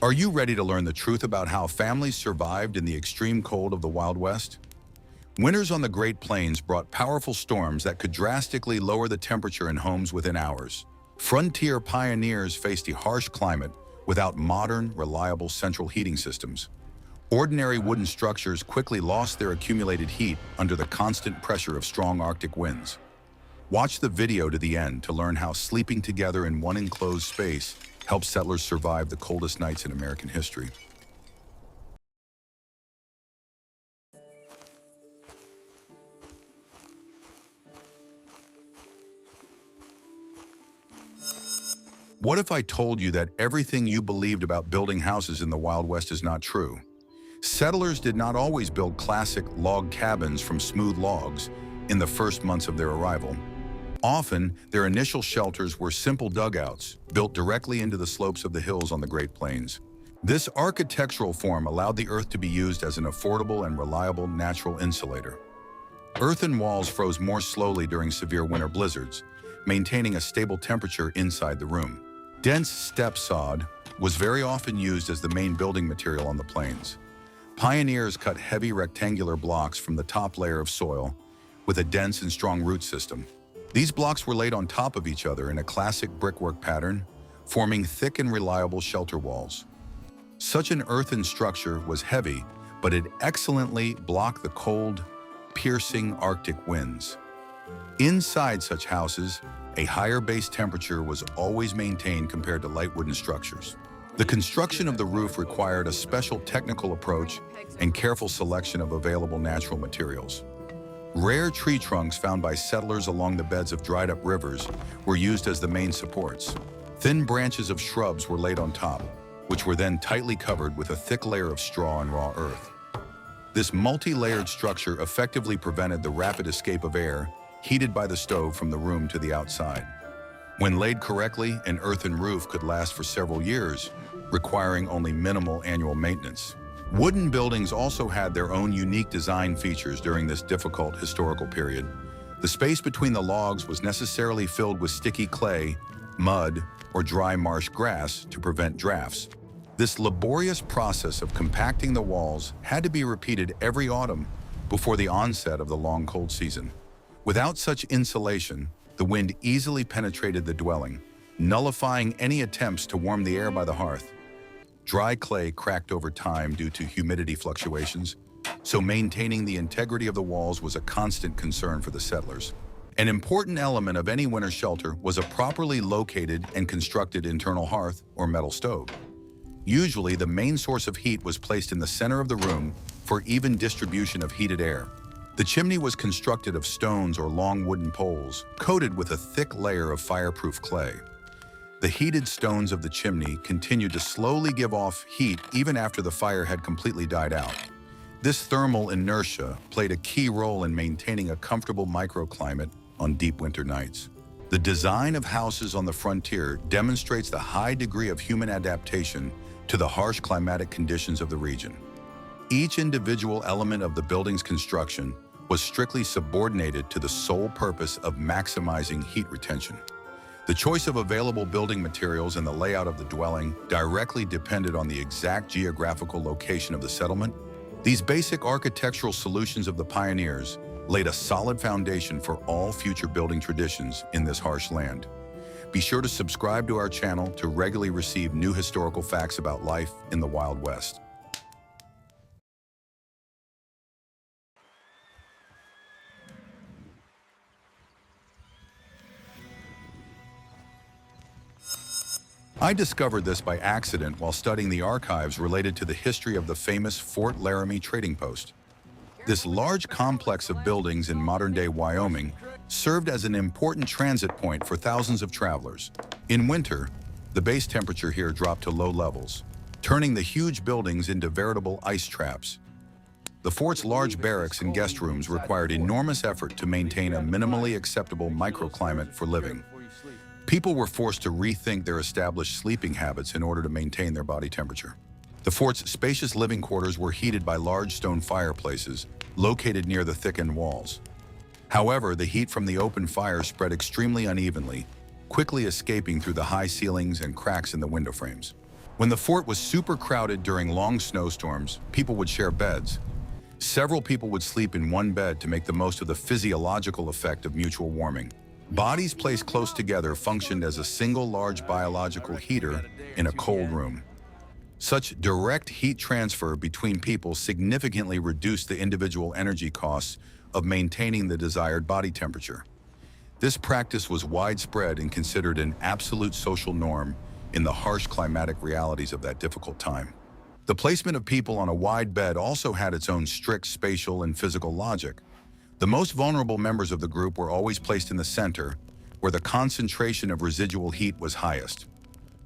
Are you ready to learn the truth about how families survived in the extreme cold of the Wild West? Winters on the Great Plains brought powerful storms that could drastically lower the temperature in homes within hours. Frontier pioneers faced a harsh climate without modern, reliable central heating systems. Ordinary wooden structures quickly lost their accumulated heat under the constant pressure of strong Arctic winds. Watch the video to the end to learn how sleeping together in one enclosed space helped settlers survive the coldest nights in American history. What if I told you that everything you believed about building houses in the Wild West is not true? Settlers did not always build classic log cabins from smooth logs in the first months of their arrival. Often, their initial shelters were simple dugouts built directly into the slopes of the hills on the Great Plains. This architectural form allowed the earth to be used as an affordable and reliable natural insulator. Earthen walls froze more slowly during severe winter blizzards, maintaining a stable temperature inside the room. Dense steppe sod was very often used as the main building material on the plains. Pioneers cut heavy rectangular blocks from the top layer of soil with a dense and strong root system. These blocks were laid on top of each other in a classic brickwork pattern, forming thick and reliable shelter walls. Such an earthen structure was heavy, but it excellently blocked the cold, piercing Arctic winds. Inside such houses, a higher base temperature was always maintained compared to light wooden structures. The construction of the roof required a special technical approach and careful selection of available natural materials. Rare tree trunks found by settlers along the beds of dried-up rivers were used as the main supports. Thin branches of shrubs were laid on top, which were then tightly covered with a thick layer of straw and raw earth. This multi-layered structure effectively prevented the rapid escape of air heated by the stove from the room to the outside. When laid correctly, an earthen roof could last for several years, requiring only minimal annual maintenance. Wooden buildings also had their own unique design features during this difficult historical period. The space between the logs was necessarily filled with sticky clay, mud, or dry marsh grass to prevent drafts. This laborious process of compacting the walls had to be repeated every autumn before the onset of the long cold season. Without such insulation, the wind easily penetrated the dwelling, nullifying any attempts to warm the air by the hearth. Dry clay cracked over time due to humidity fluctuations, so maintaining the integrity of the walls was a constant concern for the settlers. An important element of any winter shelter was a properly located and constructed internal hearth or metal stove. Usually, the main source of heat was placed in the center of the room for even distribution of heated air. The chimney was constructed of stones or long wooden poles, coated with a thick layer of fireproof clay. The heated stones of the chimney continued to slowly give off heat even after the fire had completely died out. This thermal inertia played a key role in maintaining a comfortable microclimate on deep winter nights. The design of houses on the frontier demonstrates the high degree of human adaptation to the harsh climatic conditions of the region. Each individual element of the building's construction was strictly subordinated to the sole purpose of maximizing heat retention. The choice of available building materials and the layout of the dwelling directly depended on the exact geographical location of the settlement. These basic architectural solutions of the pioneers laid a solid foundation for all future building traditions in this harsh land. Be sure to subscribe to our channel to regularly receive new historical facts about life in the Wild West. I discovered this by accident while studying the archives related to the history of the famous Fort Laramie trading post. This large complex of buildings in modern-day Wyoming served as an important transit point for thousands of travelers. In winter, the base temperature here dropped to low levels, turning the huge buildings into veritable ice traps. The fort's large barracks and guest rooms required enormous effort to maintain a minimally acceptable microclimate for living. People were forced to rethink their established sleeping habits in order to maintain their body temperature. The fort's spacious living quarters were heated by large stone fireplaces located near the thickened walls. However, the heat from the open fire spread extremely unevenly, quickly escaping through the high ceilings and cracks in the window frames. When the fort was super crowded during long snowstorms, people would share beds. Several people would sleep in one bed to make the most of the physiological effect of mutual warming. Bodies placed close together functioned as a single large biological heater in a cold room. Such direct heat transfer between people significantly reduced the individual energy costs of maintaining the desired body temperature. This practice was widespread and considered an absolute social norm in the harsh climatic realities of that difficult time. The placement of people on a wide bed also had its own strict spatial and physical logic. The most vulnerable members of the group were always placed in the center, where the concentration of residual heat was highest.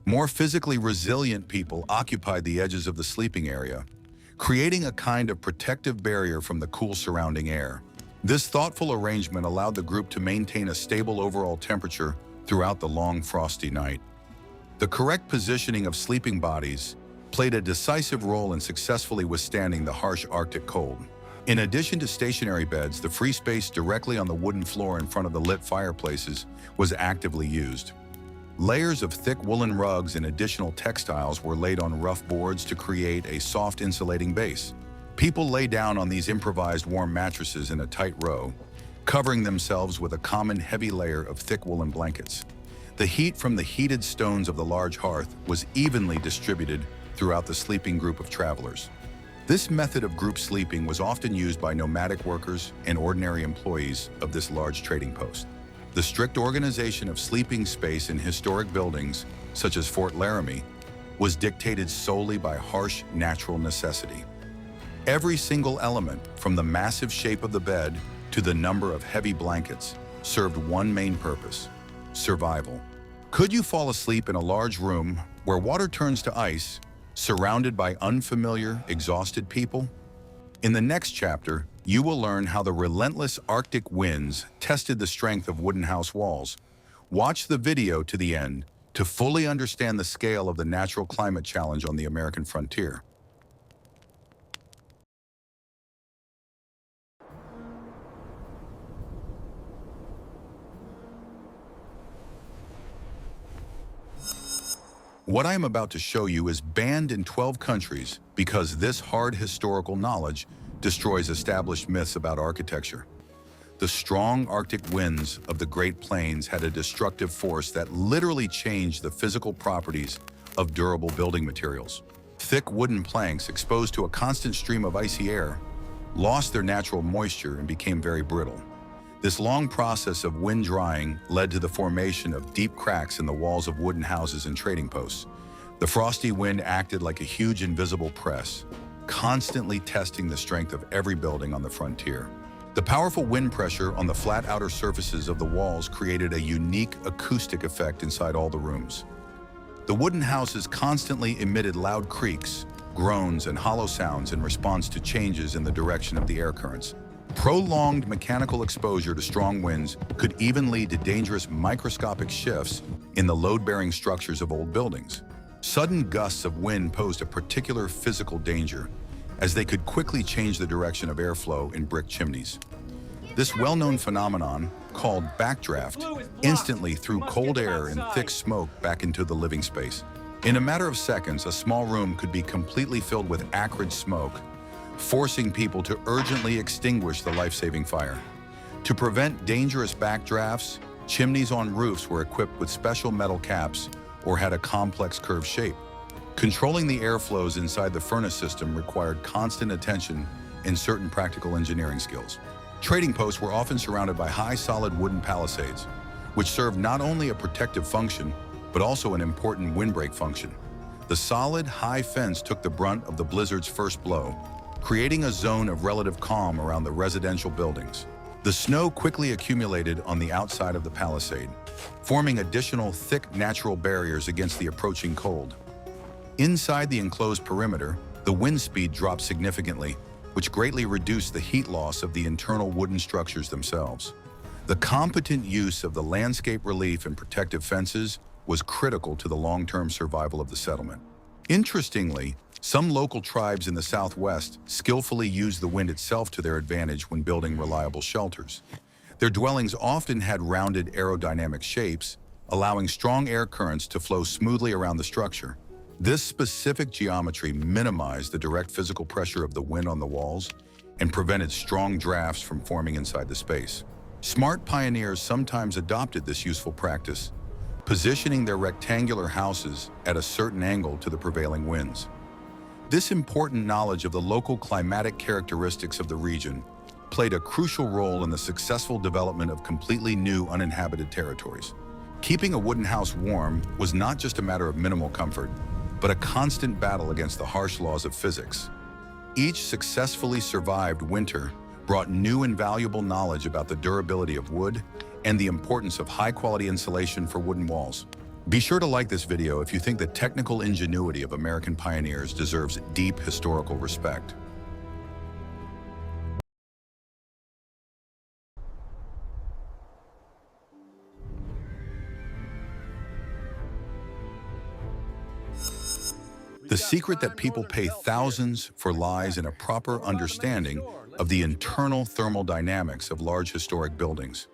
More physically resilient people occupied the edges of the sleeping area, creating a kind of protective barrier from the cool surrounding air. This thoughtful arrangement allowed the group to maintain a stable overall temperature throughout the long, frosty night. The correct positioning of sleeping bodies played a decisive role in successfully withstanding the harsh Arctic cold. In addition to stationary beds, the free space directly on the wooden floor in front of the lit fireplaces was actively used. Layers of thick woolen rugs and additional textiles were laid on rough boards to create a soft insulating base. People lay down on these improvised warm mattresses in a tight row, covering themselves with a common heavy layer of thick woolen blankets. The heat from the heated stones of the large hearth was evenly distributed throughout the sleeping group of travelers. This method of group sleeping was often used by nomadic workers and ordinary employees of this large trading post. The strict organization of sleeping space in historic buildings, such as Fort Laramie, was dictated solely by harsh natural necessity. Every single element, from the massive shape of the bed to the number of heavy blankets, served one main purpose: survival. Could you fall asleep in a large room where water turns to ice, surrounded by unfamiliar, exhausted people? In the next chapter, you will learn how the relentless Arctic winds tested the strength of wooden house walls. Watch the video to the end to fully understand the scale of the natural climate challenge on the American frontier. What I am about to show you is banned in 12 countries because this hard historical knowledge destroys established myths about architecture. The strong Arctic winds of the Great Plains had a destructive force that literally changed the physical properties of durable building materials. Thick wooden planks exposed to a constant stream of icy air lost their natural moisture and became very brittle. This long process of wind drying led to the formation of deep cracks in the walls of wooden houses and trading posts. The frosty wind acted like a huge invisible press, constantly testing the strength of every building on the frontier. The powerful wind pressure on the flat outer surfaces of the walls created a unique acoustic effect inside all the rooms. The wooden houses constantly emitted loud creaks, groans, and hollow sounds in response to changes in the direction of the air currents. Prolonged mechanical exposure to strong winds could even lead to dangerous microscopic shifts in the load-bearing structures of old buildings. Sudden gusts of wind posed a particular physical danger, as they could quickly change the direction of airflow in brick chimneys. This well-known phenomenon, called backdraft, instantly threw cold air and thick smoke back into the living space. In a matter of seconds, a small room could be completely filled with acrid smoke, forcing people to urgently extinguish the life-saving fire. To prevent dangerous backdrafts, chimneys on roofs were equipped with special metal caps or had a complex curved shape. Controlling the airflows inside the furnace system required constant attention and certain practical engineering skills. Trading posts were often surrounded by high, solid wooden palisades, which served not only a protective function, but also an important windbreak function. The solid, high fence took the brunt of the blizzard's first blow, creating a zone of relative calm around the residential buildings. The snow quickly accumulated on the outside of the palisade, forming additional thick natural barriers against the approaching cold. Inside the enclosed perimeter, the wind speed dropped significantly, which greatly reduced the heat loss of the internal wooden structures themselves. The competent use of the landscape relief and protective fences was critical to the long-term survival of the settlement. Interestingly, some local tribes in the Southwest skillfully used the wind itself to their advantage when building reliable shelters. Their dwellings often had rounded aerodynamic shapes, allowing strong air currents to flow smoothly around the structure. This specific geometry minimized the direct physical pressure of the wind on the walls and prevented strong drafts from forming inside the space. Smart pioneers sometimes adopted this useful practice, positioning their rectangular houses at a certain angle to the prevailing winds. This important knowledge of the local climatic characteristics of the region played a crucial role in the successful development of completely new uninhabited territories. Keeping a wooden house warm was not just a matter of minimal comfort, but a constant battle against the harsh laws of physics. Each successfully survived winter brought new and valuable knowledge about the durability of wood and the importance of high-quality insulation for wooden walls. Be sure to like this video if you think the technical ingenuity of American pioneers deserves deep historical respect. The secret that people pay thousands for lies in a proper understanding of the internal thermal dynamics of large historic buildings.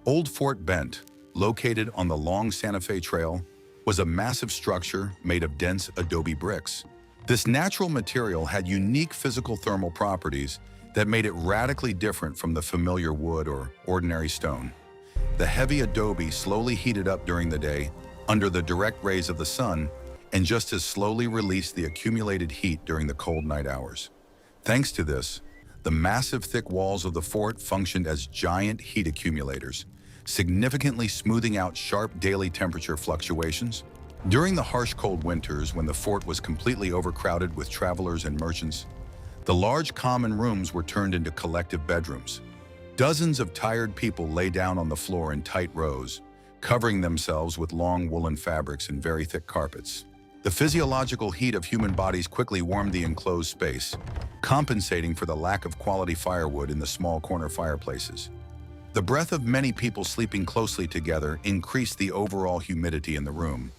Old Fort Bent, located on the long Santa Fe Trail, was a massive structure made of dense adobe bricks. This natural material had unique physical thermal properties that made it radically different from the familiar wood or ordinary stone. The heavy adobe slowly heated up during the day under the direct rays of the sun and just as slowly released the accumulated heat during the cold night hours. Thanks to this, the massive thick walls of the fort functioned as giant heat accumulators, significantly smoothing out sharp daily temperature fluctuations. During the harsh cold winters, when the fort was completely overcrowded with travelers and merchants, the large common rooms were turned into collective bedrooms. Dozens of tired people lay down on the floor in tight rows, covering themselves with long woolen fabrics and very thick carpets. The physiological heat of human bodies quickly warmed the enclosed space, compensating for the lack of quality firewood in the small corner fireplaces. The breath of many people sleeping closely together increased the overall humidity in the room,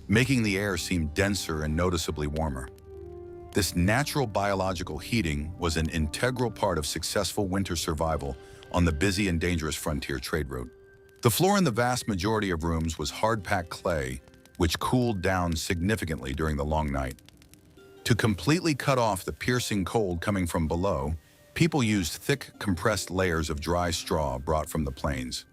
making the air seem denser and noticeably warmer. This natural biological heating was an integral part of successful winter survival on the busy and dangerous frontier trade route. The floor in the vast majority of rooms was hard-packed clay, which cooled down significantly during the long night. To completely cut off the piercing cold coming from below, people used thick, compressed layers of dry straw brought from the plains.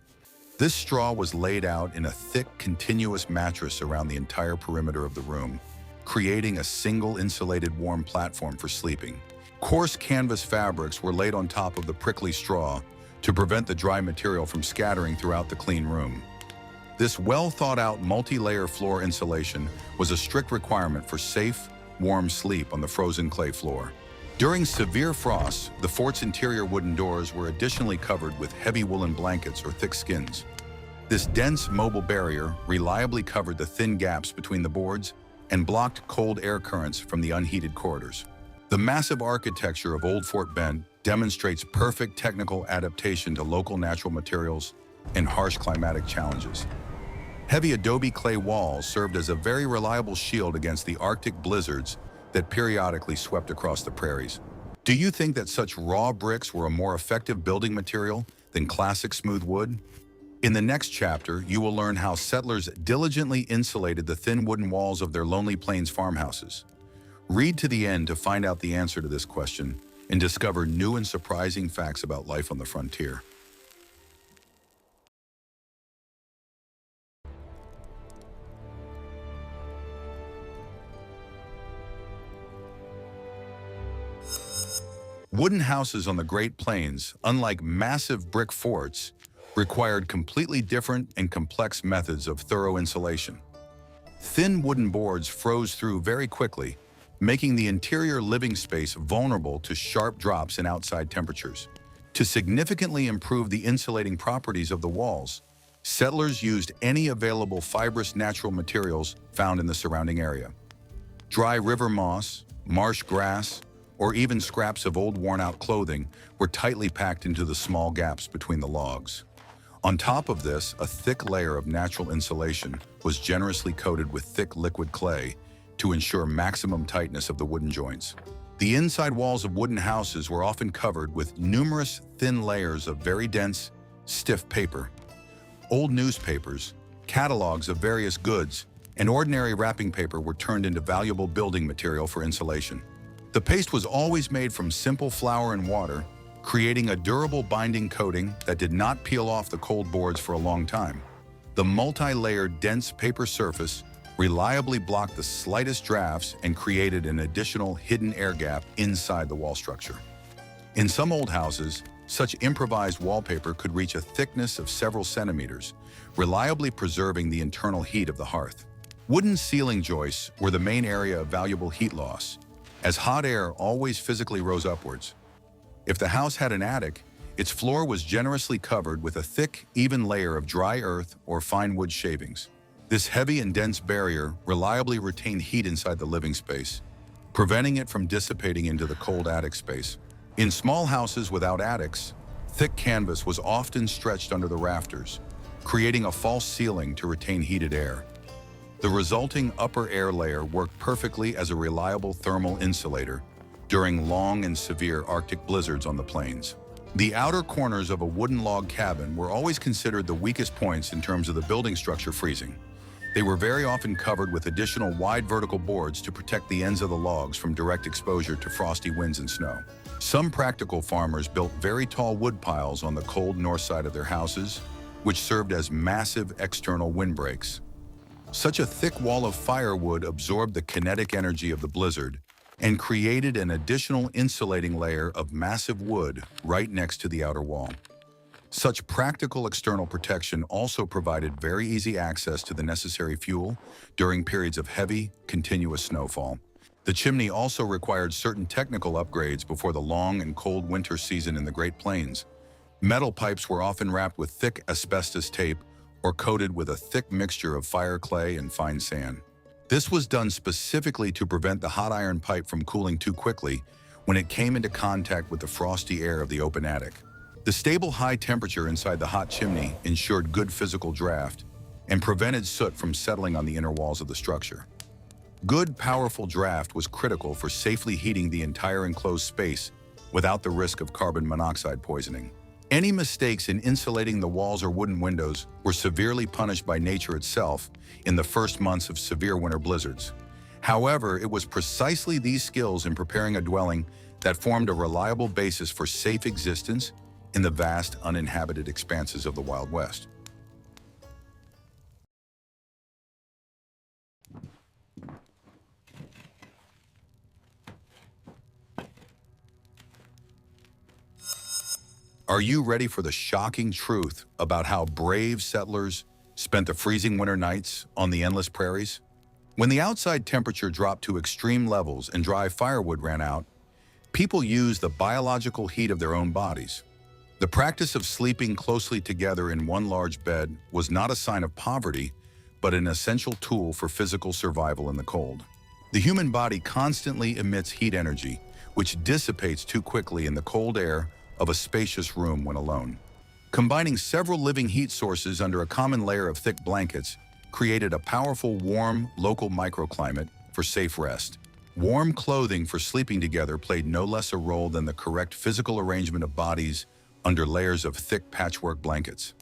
This straw was laid out in a thick, continuous mattress around the entire perimeter of the room, creating a single insulated warm platform for sleeping. Coarse canvas fabrics were laid on top of the prickly straw to prevent the dry material from scattering throughout the clean room. This well-thought-out multi-layer floor insulation was a strict requirement for safe, warm sleep on the frozen clay floor. During severe frosts, the fort's interior wooden doors were additionally covered with heavy woolen blankets or thick skins. This dense, mobile barrier reliably covered the thin gaps between the boards and blocked cold air currents from the unheated corridors. The massive architecture of Old Fort Bend demonstrates perfect technical adaptation to local natural materials and harsh climatic challenges. Heavy adobe clay walls served as a very reliable shield against the Arctic blizzards that periodically swept across the prairies. Do you think that such raw bricks were a more effective building material than classic smooth wood? In the next chapter, you will learn how settlers diligently insulated the thin wooden walls of their lonely plains farmhouses. Read to the end to find out the answer to this question and discover new and surprising facts about life on the frontier. Wooden houses on the Great Plains, unlike massive brick forts, required completely different and complex methods of thorough insulation. Thin wooden boards froze through very quickly, making the interior living space vulnerable to sharp drops in outside temperatures. To significantly improve the insulating properties of the walls, settlers used any available fibrous natural materials found in the surrounding area. Dry river moss, marsh grass, or even scraps of old worn-out clothing were tightly packed into the small gaps between the logs. On top of this, a thick layer of natural insulation was generously coated with thick liquid clay to ensure maximum tightness of the wooden joints. The inside walls of wooden houses were often covered with numerous thin layers of very dense, stiff paper. Old newspapers, catalogs of various goods, and ordinary wrapping paper were turned into valuable building material for insulation. The paste was always made from simple flour and water, creating a durable binding coating that did not peel off the cold boards for a long time. The multi-layered dense paper surface reliably blocked the slightest drafts and created an additional hidden air gap inside the wall structure. In some old houses, such improvised wallpaper could reach a thickness of several centimeters, reliably preserving the internal heat of the hearth. Wooden ceiling joists were the main area of valuable heat loss, as hot air always physically rose upwards. If the house had an attic, its floor was generously covered with a thick, even layer of dry earth or fine wood shavings. This heavy and dense barrier reliably retained heat inside the living space, preventing it from dissipating into the cold attic space. In small houses without attics, thick canvas was often stretched under the rafters, creating a false ceiling to retain heated air. The resulting upper air layer worked perfectly as a reliable thermal insulator during long and severe Arctic blizzards on the plains. The outer corners of a wooden log cabin were always considered the weakest points in terms of the building structure freezing. They were very often covered with additional wide vertical boards to protect the ends of the logs from direct exposure to frosty winds and snow. Some practical farmers built very tall wood piles on the cold north side of their houses, which served as massive external windbreaks. Such a thick wall of firewood absorbed the kinetic energy of the blizzard and created an additional insulating layer of massive wood right next to the outer wall. Such practical external protection also provided very easy access to the necessary fuel during periods of heavy, continuous snowfall. The chimney also required certain technical upgrades before the long and cold winter season in the Great Plains. Metal pipes were often wrapped with thick asbestos tape or coated with a thick mixture of fire clay and fine sand. This was done specifically to prevent the hot iron pipe from cooling too quickly when it came into contact with the frosty air of the open attic. The stable high temperature inside the hot chimney ensured good physical draft and prevented soot from settling on the inner walls of the structure. Good, powerful draft was critical for safely heating the entire enclosed space without the risk of carbon monoxide poisoning. Any mistakes in insulating the walls or wooden windows were severely punished by nature itself in the first months of severe winter blizzards. However, it was precisely these skills in preparing a dwelling that formed a reliable basis for safe existence in the vast uninhabited expanses of the Wild West. Are you ready for the shocking truth about how brave settlers spent the freezing winter nights on the endless prairies? When the outside temperature dropped to extreme levels and dry firewood ran out, people used the biological heat of their own bodies. The practice of sleeping closely together in one large bed was not a sign of poverty, but an essential tool for physical survival in the cold. The human body constantly emits heat energy, which dissipates too quickly in the cold air of a spacious room when alone. Combining several living heat sources under a common layer of thick blankets created a powerful, warm, local microclimate for safe rest. Warm clothing for sleeping together played no less a role than the correct physical arrangement of bodies under layers of thick patchwork blankets.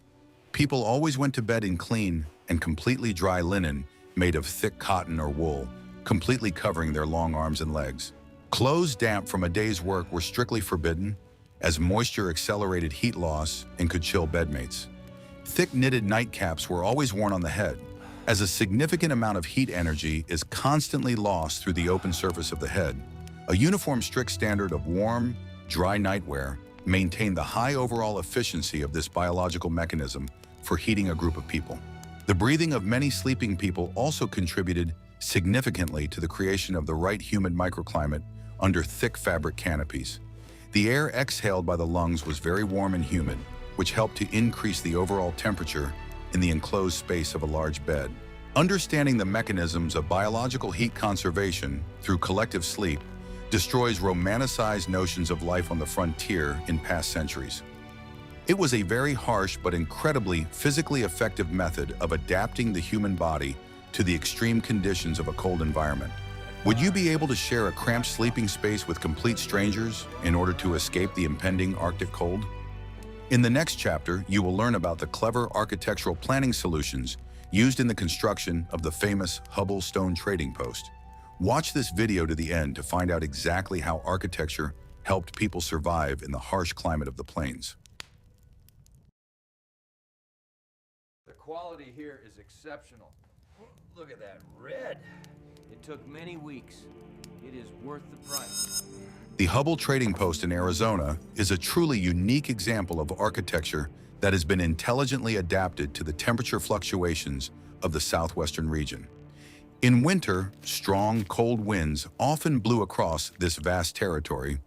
People always went to bed in clean and completely dry linen made of thick cotton or wool, completely covering their long arms and legs. Clothes damp from a day's work were strictly forbidden, as moisture accelerated heat loss and could chill bedmates. Thick knitted nightcaps were always worn on the head, as a significant amount of heat energy is constantly lost through the open surface of the head. A uniform strict standard of warm, dry nightwear maintained the high overall efficiency of this biological mechanism for heating a group of people. The breathing of many sleeping people also contributed significantly to the creation of the right humid microclimate under thick fabric canopies. The air exhaled by the lungs was very warm and humid, which helped to increase the overall temperature in the enclosed space of a large bed. Understanding the mechanisms of biological heat conservation through collective sleep destroys romanticized notions of life on the frontier in past centuries. It was a very harsh but incredibly physically effective method of adapting the human body to the extreme conditions of a cold environment. Would you be able to share a cramped sleeping space with complete strangers in order to escape the impending Arctic cold? In the next chapter, you will learn about the clever architectural planning solutions used in the construction of the famous Hubble stone trading post. Watch this video to the end to find out exactly how architecture helped people survive in the harsh climate of the plains. The quality here is exceptional. Look at that red. It took many weeks. It is worth the price. The Hubble trading post in Arizona is a truly unique example of architecture that has been intelligently adapted to the temperature fluctuations of the southwestern region. In winter, strong, cold winds often blew across this vast territory,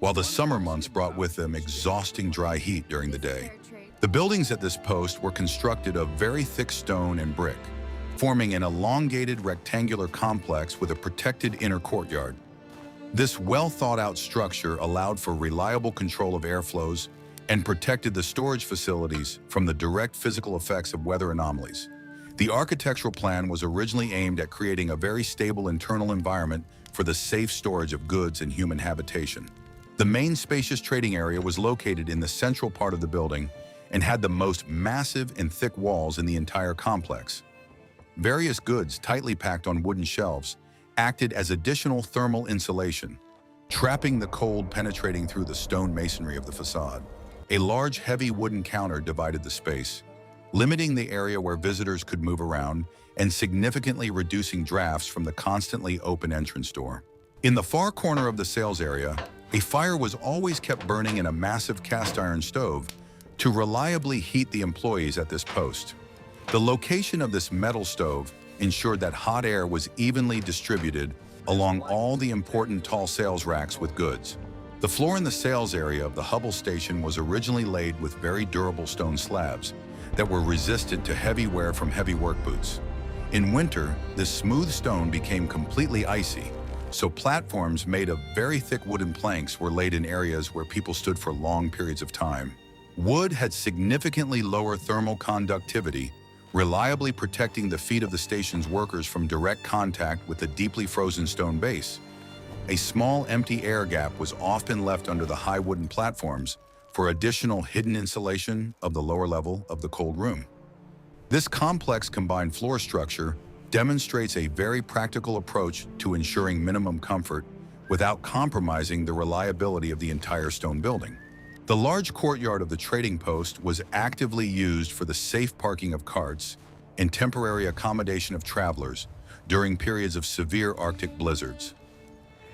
while the summer months brought with them exhausting dry heat during the day. The buildings at this post were constructed of very thick stone and brick, forming an elongated rectangular complex with a protected inner courtyard. This well-thought-out structure allowed for reliable control of airflows and protected the storage facilities from the direct physical effects of weather anomalies. The architectural plan was originally aimed at creating a very stable internal environment for the safe storage of goods and human habitation. The main spacious trading area was located in the central part of the building and had the most massive and thick walls in the entire complex. Various goods tightly packed on wooden shelves acted as additional thermal insulation, trapping the cold penetrating through the stone masonry of the facade. A large, heavy wooden counter divided the space, limiting the area where visitors could move around and significantly reducing drafts from the constantly open entrance door. In the far corner of the sales area, a fire was always kept burning in a massive cast iron stove to reliably heat the employees at this post. The location of this metal stove ensured that hot air was evenly distributed along all the important tall sales racks with goods. The floor in the sales area of the Hubble station was originally laid with very durable stone slabs that were resistant to heavy wear from heavy work boots. In winter, this smooth stone became completely icy, so platforms made of very thick wooden planks were laid in areas where people stood for long periods of time. Wood had significantly lower thermal conductivity, reliably protecting the feet of the station's workers from direct contact with the deeply frozen stone base. A small empty air gap was often left under the high wooden platforms for additional hidden insulation of the lower level of the cold room. This complex combined floor structure demonstrates a very practical approach to ensuring minimum comfort without compromising the reliability of the entire stone building. The large courtyard of the trading post was actively used for the safe parking of carts and temporary accommodation of travelers during periods of severe Arctic blizzards.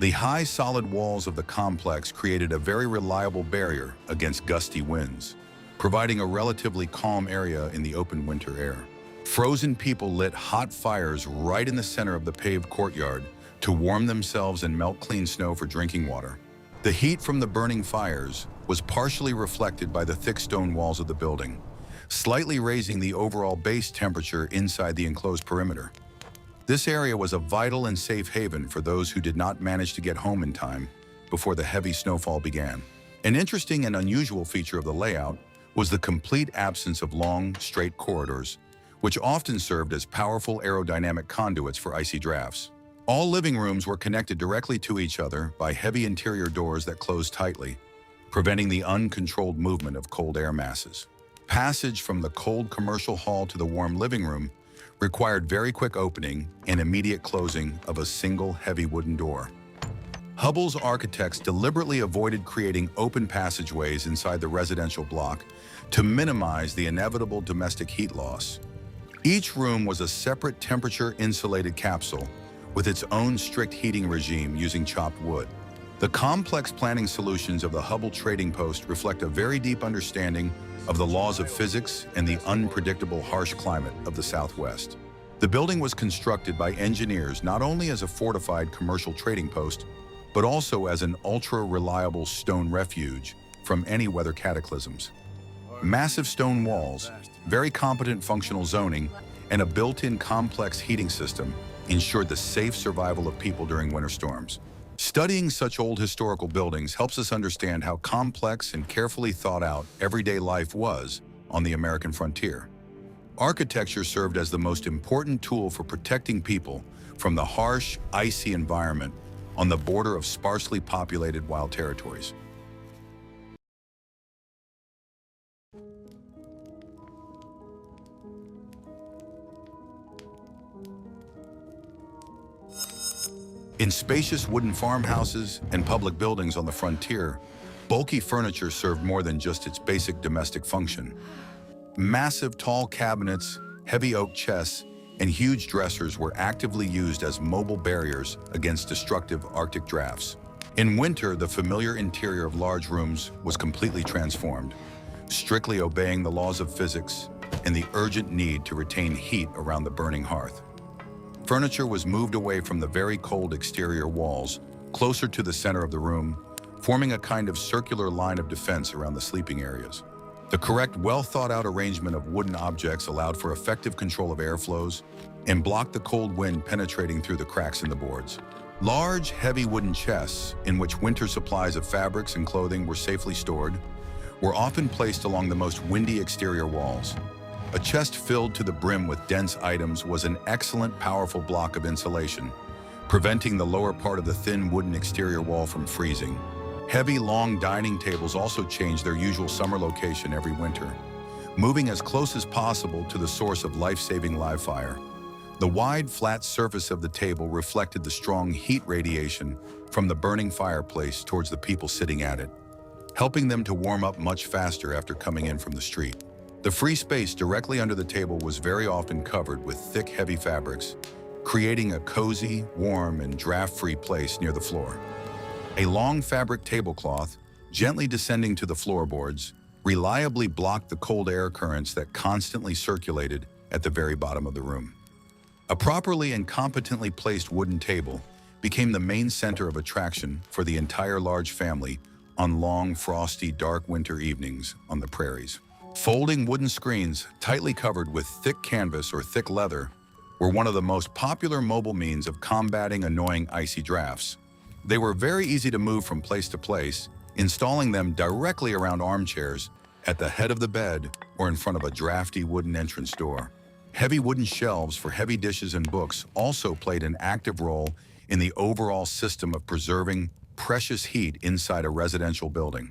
The high, solid walls of the complex created a very reliable barrier against gusty winds, providing a relatively calm area in the open winter air. Frozen people lit hot fires right in the center of the paved courtyard to warm themselves and melt clean snow for drinking water. The heat from the burning fires was partially reflected by the thick stone walls of the building, slightly raising the overall base temperature inside the enclosed perimeter. This area was a vital and safe haven for those who did not manage to get home in time before the heavy snowfall began. An interesting and unusual feature of the layout was the complete absence of long, straight corridors, which often served as powerful aerodynamic conduits for icy drafts. All living rooms were connected directly to each other by heavy interior doors that closed tightly, preventing the uncontrolled movement of cold air masses. Passage from the cold commercial hall to the warm living room required very quick opening and immediate closing of a single heavy wooden door. Hubble's architects deliberately avoided creating open passageways inside the residential block to minimize the inevitable domestic heat loss. Each room was a separate temperature-insulated capsule with its own strict heating regime using chopped wood. The complex planning solutions of the Hubble trading post reflect a very deep understanding of the laws of physics and the unpredictable harsh climate of the Southwest. The building was constructed by engineers not only as a fortified commercial trading post, but also as an ultra-reliable stone refuge from any weather cataclysms. Massive stone walls, very competent functional zoning, and a built-in complex heating system ensured the safe survival of people during winter storms. Studying such old historical buildings helps us understand how complex and carefully thought out everyday life was on the American frontier. Architecture served as the most important tool for protecting people from the harsh, icy environment on the border of sparsely populated wild territories. In spacious wooden farmhouses and public buildings on the frontier, bulky furniture served more than just its basic domestic function. Massive tall cabinets, heavy oak chests, and huge dressers were actively used as mobile barriers against destructive Arctic drafts. In winter, the familiar interior of large rooms was completely transformed, strictly obeying the laws of physics and the urgent need to retain heat around the burning hearth. Furniture was moved away from the very cold exterior walls, closer to the center of the room, forming a kind of circular line of defense around the sleeping areas. The correct, well-thought-out arrangement of wooden objects allowed for effective control of airflows and blocked the cold wind penetrating through the cracks in the boards. Large, heavy wooden chests, in which winter supplies of fabrics and clothing were safely stored, were often placed along the most windy exterior walls. A chest filled to the brim with dense items was an excellent, powerful block of insulation, preventing the lower part of the thin wooden exterior wall from freezing. Heavy, long dining tables also changed their usual summer location every winter, moving as close as possible to the source of life-saving live fire. The wide, flat surface of the table reflected the strong heat radiation from the burning fireplace towards the people sitting at it, helping them to warm up much faster after coming in from the street. The free space directly under the table was very often covered with thick, heavy fabrics, creating a cozy, warm, and draft-free place near the floor. A long fabric tablecloth, gently descending to the floorboards, reliably blocked the cold air currents that constantly circulated at the very bottom of the room. A properly and competently placed wooden table became the main center of attraction for the entire large family on long, frosty, dark winter evenings on the prairies. Folding wooden screens, tightly covered with thick canvas or thick leather, were one of the most popular mobile means of combating annoying icy drafts. They were very easy to move from place to place, installing them directly around armchairs, at the head of the bed, or in front of a drafty wooden entrance door. Heavy wooden shelves for heavy dishes and books also played an active role in the overall system of preserving precious heat inside a residential building.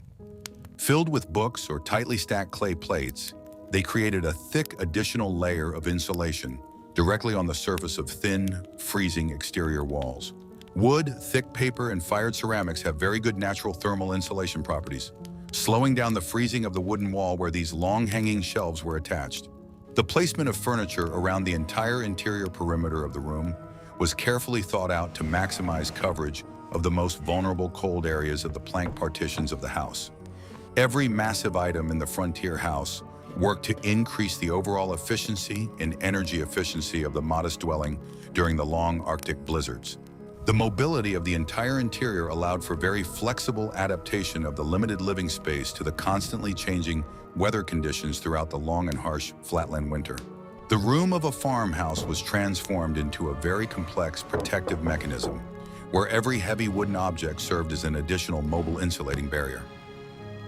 Filled with books or tightly stacked clay plates, they created a thick additional layer of insulation directly on the surface of thin, freezing exterior walls. Wood, thick paper, and fired ceramics have very good natural thermal insulation properties, slowing down the freezing of the wooden wall where these long-hanging shelves were attached. The placement of furniture around the entire interior perimeter of the room was carefully thought out to maximize coverage of the most vulnerable cold areas of the plank partitions of the house. Every massive item in the frontier house worked to increase the overall efficiency and energy efficiency of the modest dwelling during the long Arctic blizzards. The mobility of the entire interior allowed for very flexible adaptation of the limited living space to the constantly changing weather conditions throughout the long and harsh flatland winter. The room of a farmhouse was transformed into a very complex protective mechanism, where every heavy wooden object served as an additional mobile insulating barrier.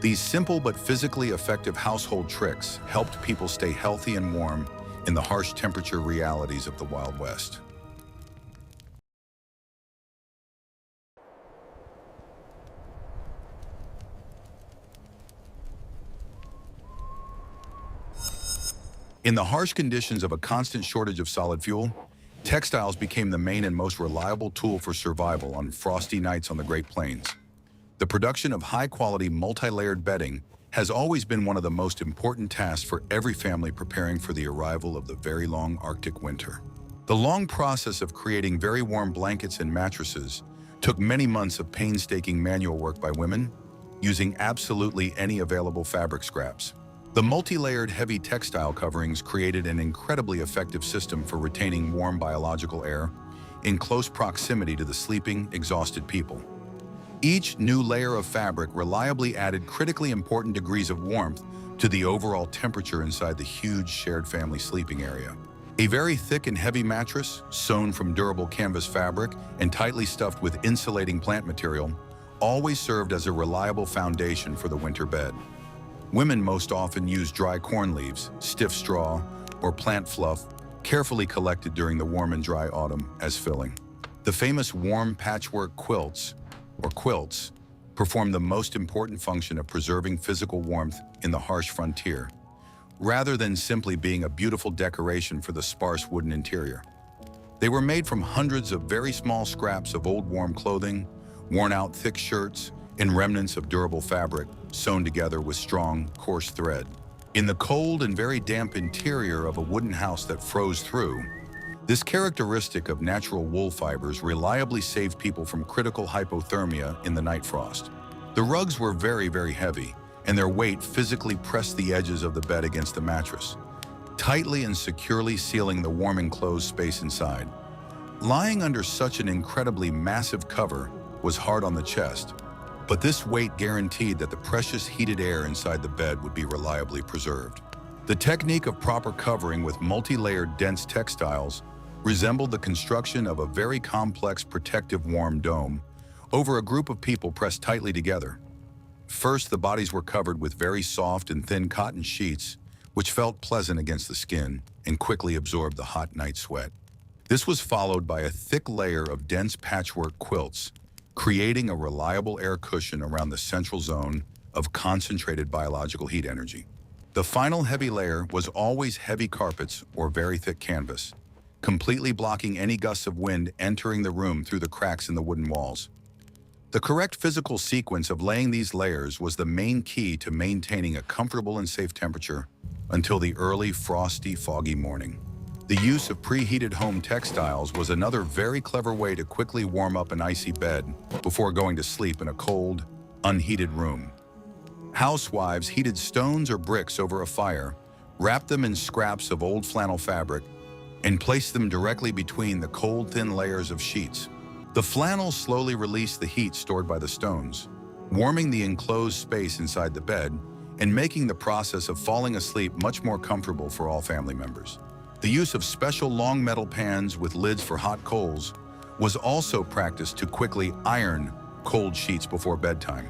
These simple but physically effective household tricks helped people stay healthy and warm in the harsh temperature realities of the Wild West. In the harsh conditions of a constant shortage of solid fuel, textiles became the main and most reliable tool for survival on frosty nights on the Great Plains. The production of high-quality, multi-layered bedding has always been one of the most important tasks for every family preparing for the arrival of the very long Arctic winter. The long process of creating very warm blankets and mattresses took many months of painstaking manual work by women, using absolutely any available fabric scraps. The multi-layered heavy textile coverings created an incredibly effective system for retaining warm biological air in close proximity to the sleeping, exhausted people. Each new layer of fabric reliably added critically important degrees of warmth to the overall temperature inside the huge shared family sleeping area. A very thick and heavy mattress, sewn from durable canvas fabric and tightly stuffed with insulating plant material, always served as a reliable foundation for the winter bed. Women most often use dry corn leaves, stiff straw, or plant fluff, carefully collected during the warm and dry autumn as filling. The famous warm patchwork quilts, or quilts, perform the most important function of preserving physical warmth in the harsh frontier, rather than simply being a beautiful decoration for the sparse wooden interior. They were made from hundreds of very small scraps of old warm clothing, worn-out thick shirts, and remnants of durable fabric sewn together with strong, coarse thread. In the cold and very damp interior of a wooden house that froze through, this characteristic of natural wool fibers reliably saved people from critical hypothermia in the night frost. The rugs were very, very heavy, and their weight physically pressed the edges of the bed against the mattress, tightly and securely sealing the warm enclosed space inside. Lying under such an incredibly massive cover was hard on the chest, but this weight guaranteed that the precious heated air inside the bed would be reliably preserved. The technique of proper covering with multi-layered dense textiles resembled the construction of a very complex protective warm dome over a group of people pressed tightly together. First, the bodies were covered with very soft and thin cotton sheets, which felt pleasant against the skin and quickly absorbed the hot night sweat. This was followed by a thick layer of dense patchwork quilts, creating a reliable air cushion around the central zone of concentrated biological heat energy. The final heavy layer was always heavy carpets or very thick canvas, completely blocking any gusts of wind entering the room through the cracks in the wooden walls. The correct physical sequence of laying these layers was the main key to maintaining a comfortable and safe temperature until the early, frosty, foggy morning. The use of preheated home textiles was another very clever way to quickly warm up an icy bed before going to sleep in a cold, unheated room. Housewives heated stones or bricks over a fire, wrapped them in scraps of old flannel fabric, and placed them directly between the cold, thin layers of sheets. The flannel slowly released the heat stored by the stones, warming the enclosed space inside the bed and making the process of falling asleep much more comfortable for all family members. The use of special long metal pans with lids for hot coals was also practiced to quickly iron cold sheets before bedtime.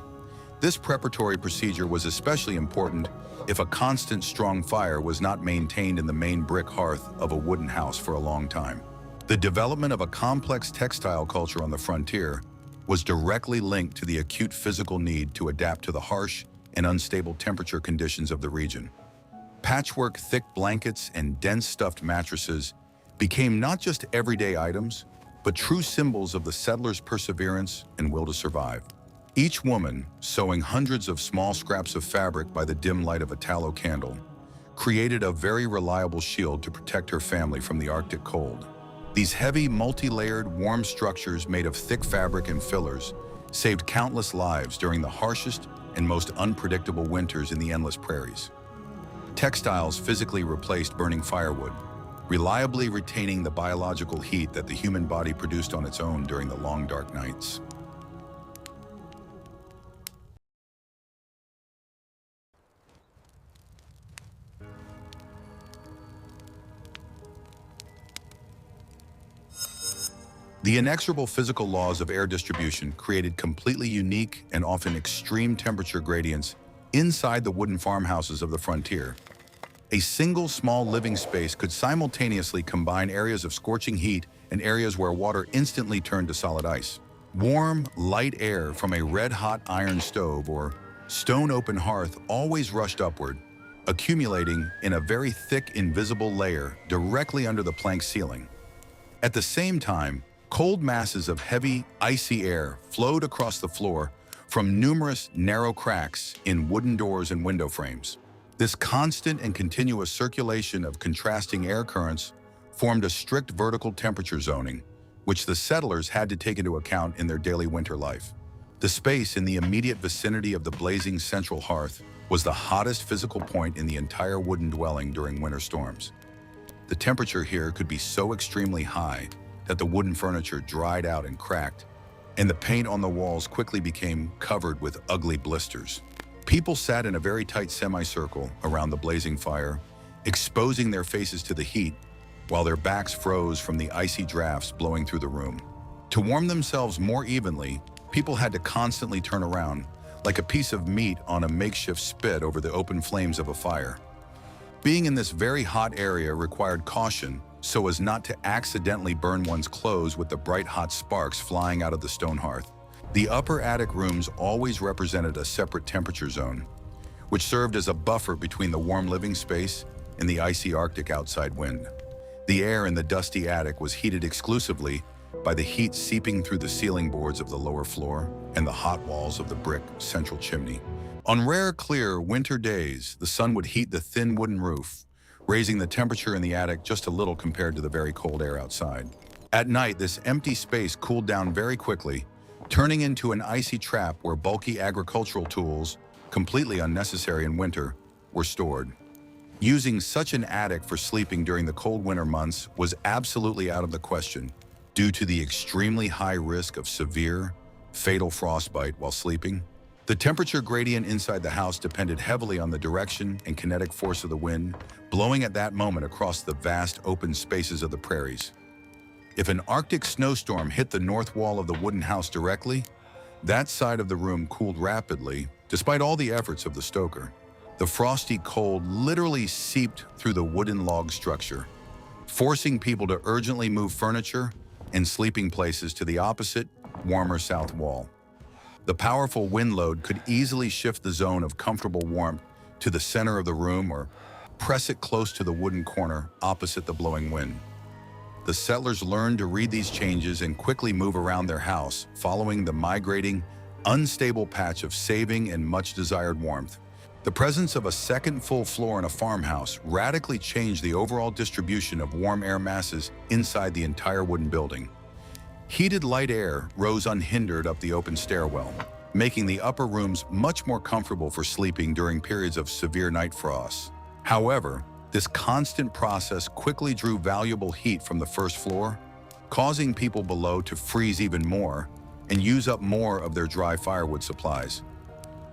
This preparatory procedure was especially important if a constant strong fire was not maintained in the main brick hearth of a wooden house for a long time. The development of a complex textile culture on the frontier was directly linked to the acute physical need to adapt to the harsh and unstable temperature conditions of the region. Patchwork thick blankets and dense stuffed mattresses became not just everyday items, but true symbols of the settlers' perseverance and will to survive. Each woman, sewing hundreds of small scraps of fabric by the dim light of a tallow candle, created a very reliable shield to protect her family from the Arctic cold. These heavy, multi-layered, warm structures made of thick fabric and fillers saved countless lives during the harshest and most unpredictable winters in the endless prairies. Textiles physically replaced burning firewood, reliably retaining the biological heat that the human body produced on its own during the long, dark nights. The inexorable physical laws of air distribution created completely unique and often extreme temperature gradients inside the wooden farmhouses of the frontier. A single small living space could simultaneously combine areas of scorching heat and areas where water instantly turned to solid ice. Warm, light air from a red-hot iron stove or stone open hearth always rushed upward, accumulating in a very thick, invisible layer directly under the plank ceiling. At the same time, cold masses of heavy, icy air flowed across the floor from numerous narrow cracks in wooden doors and window frames. This constant and continuous circulation of contrasting air currents formed a strict vertical temperature zoning, which the settlers had to take into account in their daily winter life. The space in the immediate vicinity of the blazing central hearth was the hottest physical point in the entire wooden dwelling during winter storms. The temperature here could be so extremely high that the wooden furniture dried out and cracked, and the paint on the walls quickly became covered with ugly blisters. People sat in a very tight semicircle around the blazing fire, exposing their faces to the heat while their backs froze from the icy drafts blowing through the room. To warm themselves more evenly, people had to constantly turn around, like a piece of meat on a makeshift spit over the open flames of a fire. Being in this very hot area required caution so as not to accidentally burn one's clothes with the bright hot sparks flying out of the stone hearth. The upper attic rooms always represented a separate temperature zone, which served as a buffer between the warm living space and the icy Arctic outside wind. The air in the dusty attic was heated exclusively by the heat seeping through the ceiling boards of the lower floor and the hot walls of the brick central chimney. On rare, clear winter days, the sun would heat the thin wooden roof, raising the temperature in the attic just a little compared to the very cold air outside. At night, this empty space cooled down very quickly, turning into an icy trap where bulky agricultural tools, completely unnecessary in winter, were stored. Using such an attic for sleeping during the cold winter months was absolutely out of the question due to the extremely high risk of severe, fatal frostbite while sleeping. The temperature gradient inside the house depended heavily on the direction and kinetic force of the wind blowing at that moment across the vast open spaces of the prairies. If an Arctic snowstorm hit the north wall of the wooden house directly, that side of the room cooled rapidly, despite all the efforts of the stoker. The frosty cold literally seeped through the wooden log structure, forcing people to urgently move furniture and sleeping places to the opposite, warmer south wall. The powerful wind load could easily shift the zone of comfortable warmth to the center of the room or press it close to the wooden corner opposite the blowing wind. The settlers learned to read these changes and quickly move around their house, following the migrating, unstable patch of saving and much desired warmth. The presence of a second full floor in a farmhouse radically changed the overall distribution of warm air masses inside the entire wooden building. Heated light air rose unhindered up the open stairwell, making the upper rooms much more comfortable for sleeping during periods of severe night frosts. However, this constant process quickly drew valuable heat from the first floor, causing people below to freeze even more and use up more of their dry firewood supplies.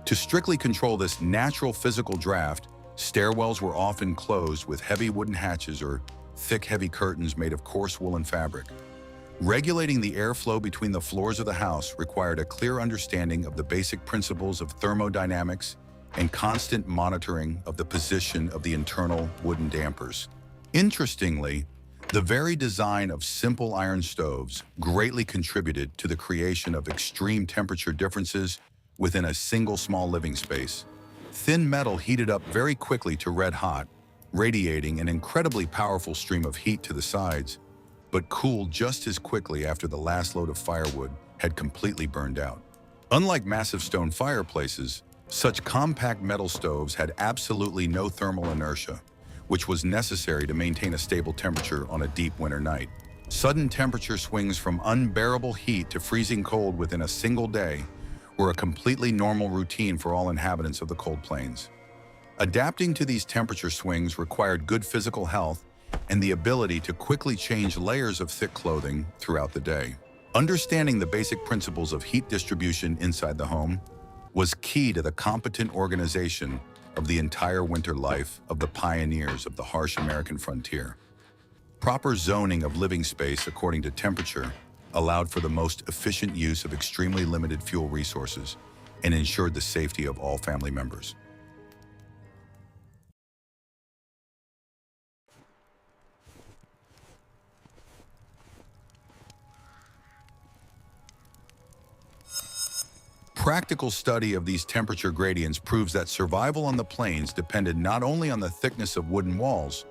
To strictly control this natural physical draft, stairwells were often closed with heavy wooden hatches or thick, heavy curtains made of coarse woolen fabric. Regulating the airflow between the floors of the house required a clear understanding of the basic principles of thermodynamics and constant monitoring of the position of the internal wooden dampers. Interestingly, the very design of simple iron stoves greatly contributed to the creation of extreme temperature differences within a single small living space. Thin metal heated up very quickly to red hot, radiating an incredibly powerful stream of heat to the sides, but cooled just as quickly after the last load of firewood had completely burned out. Unlike massive stone fireplaces, such compact metal stoves had absolutely no thermal inertia, which was necessary to maintain a stable temperature on a deep winter night. Sudden temperature swings from unbearable heat to freezing cold within a single day were a completely normal routine for all inhabitants of the cold plains. Adapting to these temperature swings required good physical health and the ability to quickly change layers of thick clothing throughout the day. Understanding the basic principles of heat distribution inside the home was key to the competent organization of the entire winter life of the pioneers of the harsh American frontier. Proper zoning of living space according to temperature allowed for the most efficient use of extremely limited fuel resources and ensured the safety of all family members. Practical study of these temperature gradients proves that survival on the plains depended not only on the thickness of wooden walls,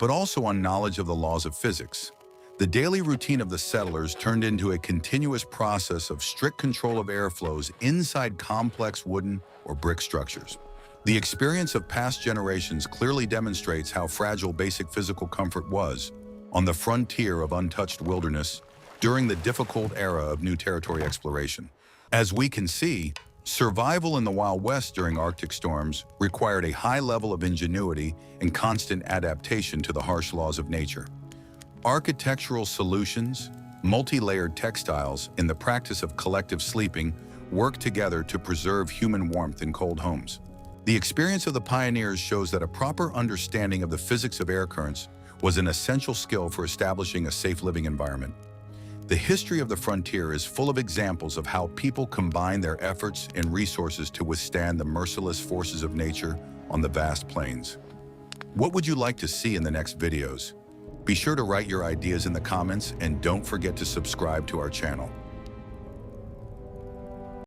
but also on knowledge of the laws of physics. The daily routine of the settlers turned into a continuous process of strict control of airflows inside complex wooden or brick structures. The experience of past generations clearly demonstrates how fragile basic physical comfort was on the frontier of untouched wilderness during the difficult era of new territory exploration. As we can see, survival in the Wild West during Arctic storms required a high level of ingenuity and constant adaptation to the harsh laws of nature. Architectural solutions, multi-layered textiles, and the practice of collective sleeping work together to preserve human warmth in cold homes. The experience of the pioneers shows that a proper understanding of the physics of air currents was an essential skill for establishing a safe living environment. The history of the frontier is full of examples of how people combine their efforts and resources to withstand the merciless forces of nature on the vast plains. What would you like to see in the next videos? Be sure to write your ideas in the comments and don't forget to subscribe to our channel.